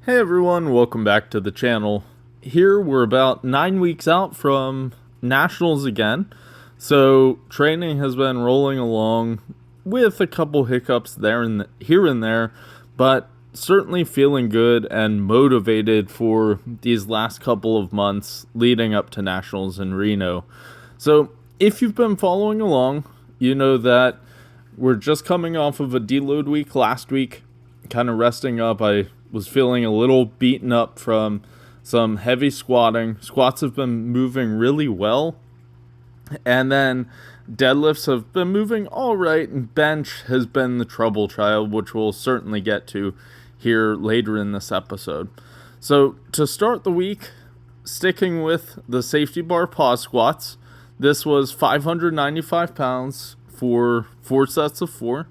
Hey everyone, welcome back to the channel. Here we're about 9 weeks out from Nationals again, so training has been rolling along with a couple hiccups here and there, but certainly feeling good and motivated for these last couple of months leading up to Nationals in Reno. So if you've been following along, you know that we're just coming off of a deload week last week, kind of resting up. I was feeling a little beaten up from some heavy squatting. Squats have been moving really well, and then deadlifts have been moving all right, and bench has been the trouble child, which we'll certainly get to here later in this episode. So to start the week, sticking with the safety bar pause squats, this was 595 pounds for 4 sets of 4.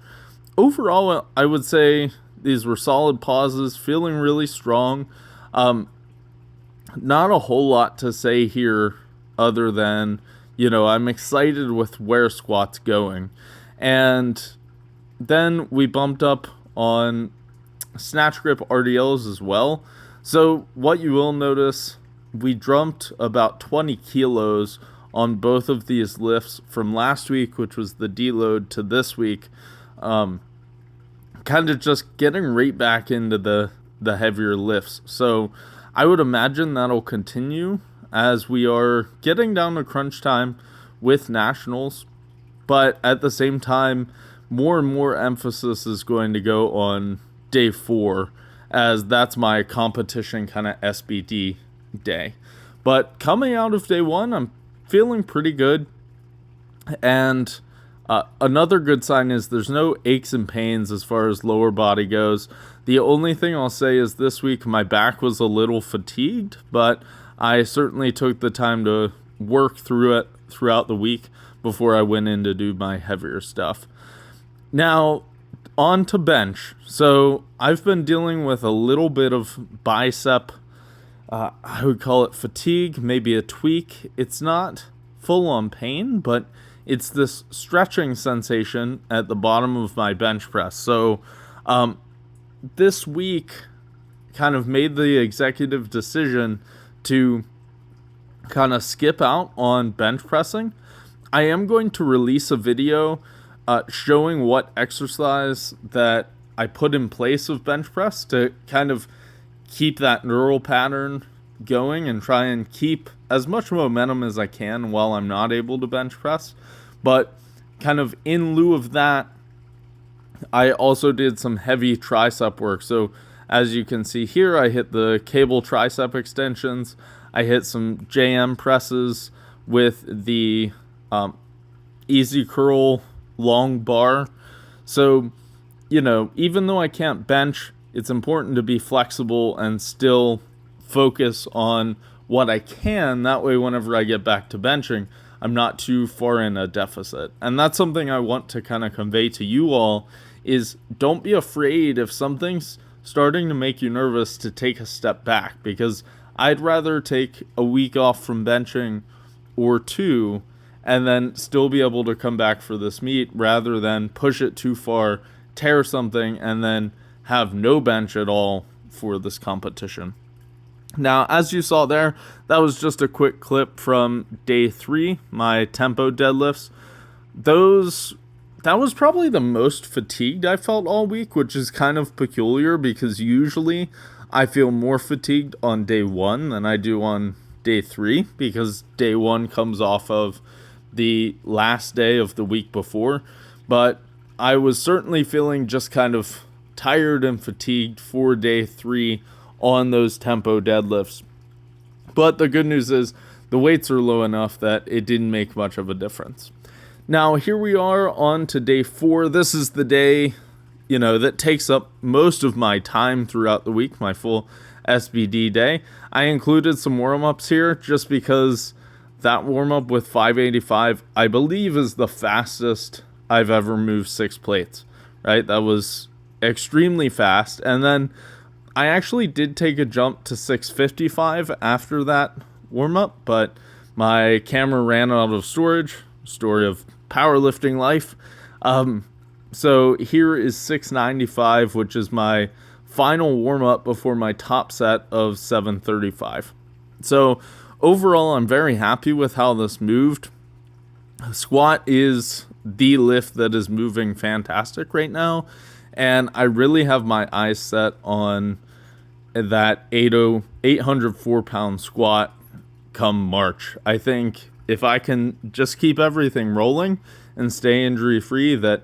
Overall, I would say these were solid pauses, feeling really strong. Not a whole lot to say here other than, I'm excited with where squat's going. And then we bumped up on snatch grip RDLs as well. So what you will notice, we jumped about 20 kilos on both of these lifts from last week, which was the deload, to this week. Kind of just getting right back into the heavier lifts. So I would imagine that'll continue as we are getting down to crunch time with Nationals. But at the same time, more and more emphasis is going to go on day 4, as that's my competition kind of SBD day. But coming out of day 1, I'm feeling pretty good. And another good sign is there's no aches and pains as far as lower body goes. The only thing I'll say is this week my back was a little fatigued, but I certainly took the time to work through it throughout the week before I went in to do my heavier stuff. Now, on to bench. So I've been dealing with a little bit of bicep, I would call it fatigue, maybe a tweak. It's not full on pain, but it's this stretching sensation at the bottom of my bench press. So this week kind of made the executive decision to kind of skip out on bench pressing. I am going to release a video showing what exercise that I put in place of bench press to kind of keep that neural pattern going and try and keep as much momentum as I can while I'm not able to bench press. But kind of in lieu of that, I also did some heavy tricep work. So as you can see here, I hit the cable tricep extensions. I hit some JM presses with the easy curl long bar. So, even though I can't bench, it's important to be flexible and still focus on what I can. That way, whenever I get back to benching, I'm not too far in a deficit. And that's something I want to kind of convey to you all, is don't be afraid if something's starting to make you nervous to take a step back, because I'd rather take a week off from benching or 2 and then still be able to come back for this meet rather than push it too far, tear something, and then have no bench at all for this competition. Now, as you saw there, that was just a quick clip from day 3, my tempo deadlifts. That was probably the most fatigued I felt all week, which is kind of peculiar because usually I feel more fatigued on day 1 than I do on day 3, because day 1 comes off of the last day of the week before. But I was certainly feeling just kind of tired and fatigued for day 3 on those tempo deadlifts. But the good news is the weights are low enough that it didn't make much of a difference. Now, here we are on to day 4. This is the day, that takes up most of my time throughout the week, my full SBD day. I included some warm-ups here just because that warm-up with 585, I believe, is the fastest I've ever moved 6 plates, right? That was extremely fast. And then I actually did take a jump to 655 after that warm-up, but my camera ran out of storage. Story of powerlifting life. So here is 695, which is my final warm-up before my top set of 735. So overall, I'm very happy with how this moved. Squat is the lift that is moving fantastic right now, and I really have my eyes set on that 804-pound squat come March. I think if I can just keep everything rolling and stay injury-free, that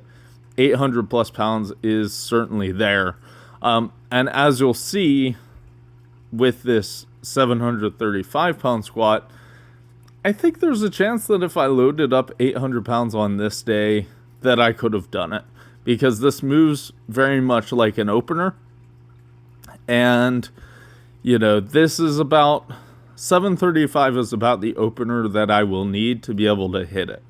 800 plus pounds is certainly there. And as you'll see with this 735-pound squat, I think there's a chance that if I loaded up 800 pounds on this day, that I could have done it, because this moves very much like an opener. And, you know, this is about 735 is about the opener that I will need to be able to hit it,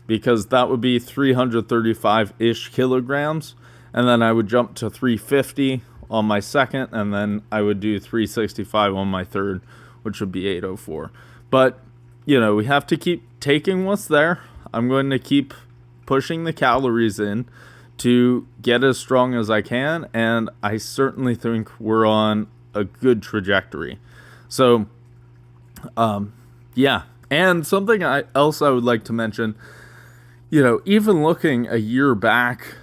because that would be 335-ish kilograms. And then I would jump to 350 on my second, and then I would do 365 on my third, which would be 804. But, you know, we have to keep taking what's there. I'm going to keep pushing the calories in to get as strong as I can, and I certainly think we're on a good trajectory. So, yeah. And something else I would like to mention, you know, even looking a year back,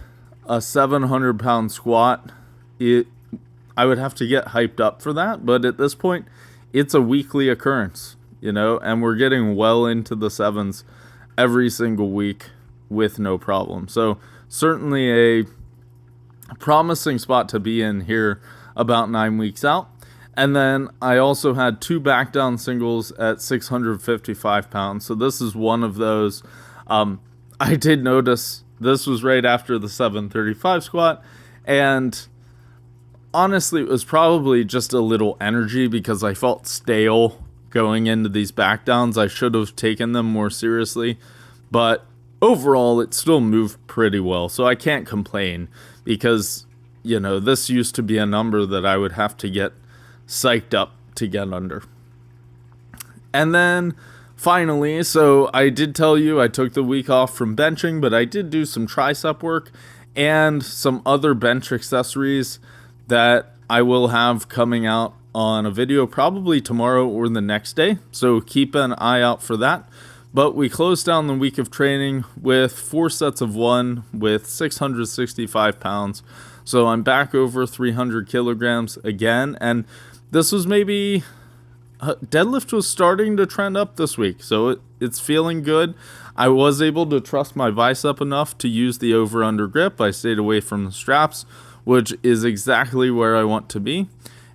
a 700-pound squat, I would have to get hyped up for that. But at this point, it's a weekly occurrence, you know, and we're getting well into the sevens every single week with no problem. So certainly a promising spot to be in here about 9 weeks out. And then I also had 2 back down singles at 655 pounds. So this is one of those. I did notice this was right after the 735 squat, and honestly, it was probably just a little energy because I felt stale going into these back downs. I should have taken them more seriously, but overall, it still moved pretty well. So I can't complain because, you know, this used to be a number that I would have to get psyched up to get under. And then finally, so I did tell you I took the week off from benching, but I did do some tricep work and some other bench accessories that I will have coming out on a video probably tomorrow or the next day. So keep an eye out for that. But we closed down the week of training with 4 sets of 1 with 665 pounds. So I'm back over 300 kilograms again. And this was maybe... deadlift was starting to trend up this week, so it's feeling good. I was able to trust my bicep enough to use the over-under grip. I stayed away from the straps, which is exactly where I want to be,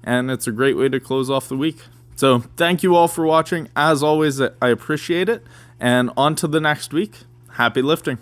and it's a great way to close off the week. So thank you all for watching. As always, I appreciate it, and on to the next week. Happy lifting.